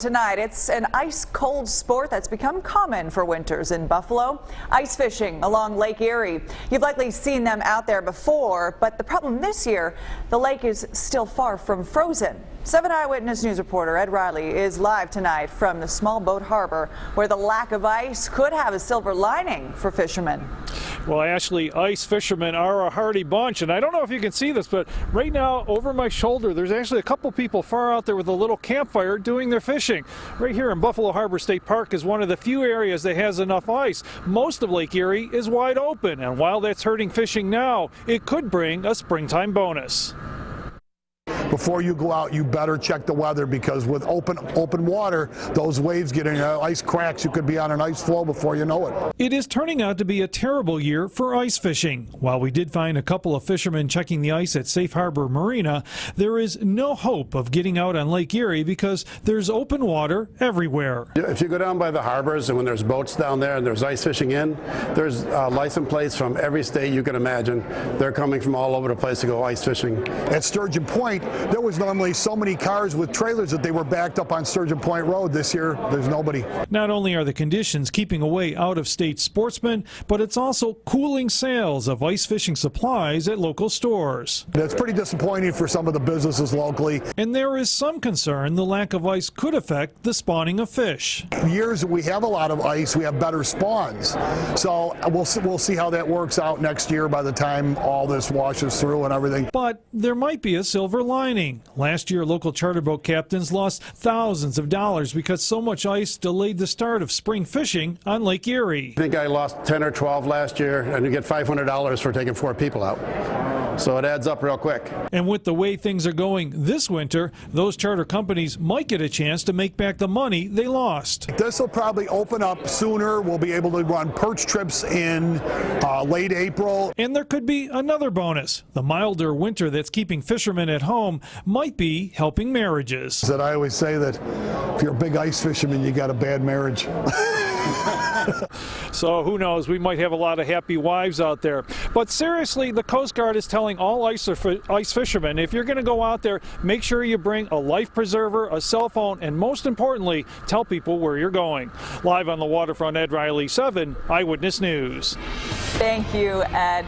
Tonight, it's an ice-cold sport that's become common for winters in Buffalo. Ice fishing along Lake Erie. You've likely seen them out there before, but the problem this year, the lake is still far from frozen. 7 Eyewitness News reporter Ed Riley is live tonight from the small boat harbor where the lack of ice could have a silver lining for fishermen. Well, Ashley, ice fishermen are a hardy bunch, and I don't know if you can see this, but right now over my shoulder there's actually a couple people far out there with a little campfire doing their fishing. Right here in Buffalo Harbor State Park is one of the few areas that has enough ice. Most of Lake Erie is wide open, and while that's hurting fishing now, it could bring a springtime bonus. Before you go out, you better check the weather, because with open water, those waves get in ice cracks. You could be on an ice floe before you know it. It is turning out to be a terrible year for ice fishing. While we did find a couple of fishermen checking the ice at Safe Harbor Marina, there is no hope of getting out on Lake Erie because there's open water everywhere. If you go down by the harbors and when there's boats down there and there's ice fishing in, there's license plates from every state you can imagine. They're coming from all over the place to go ice fishing. At Sturgeon Point, there was normally so many cars with trailers that they were backed up on Sturgeon Point Road. This year, there's nobody. Not only are the conditions keeping away out-of-state sportsmen, but it's also cooling sales of ice fishing supplies at local stores. That's pretty disappointing for some of the businesses locally. And there is some concern the lack of ice could affect the spawning of fish. Years that we have a lot of ice, we have better spawns. So we'll see how that works out next year by the time all this washes through and everything. But there might be a silver lining. Last year, local charter boat captains lost thousands of dollars because so much ice delayed the start of spring fishing on Lake Erie. I think I lost 10 or 12 last year, and you get $500 for taking 4 people out. So it adds up real quick. And with the way things are going this winter, those charter companies might get a chance to make back the money they lost. This will probably open up sooner. We'll be able to run perch trips in late April. And there could be another bonus. The milder winter that's keeping fishermen at home might be helping marriages. That I always say that if you're a big ice fisherman, you got a bad marriage. So who knows, we might have a lot of happy wives out there. But seriously, the Coast Guard is telling all ice fishermen, if you're going to go out there, make sure you bring a life preserver, a cell phone, and most importantly, tell people where you're going. Live on the waterfront, Ed Riley, 7 Eyewitness News. Thank you, Ed.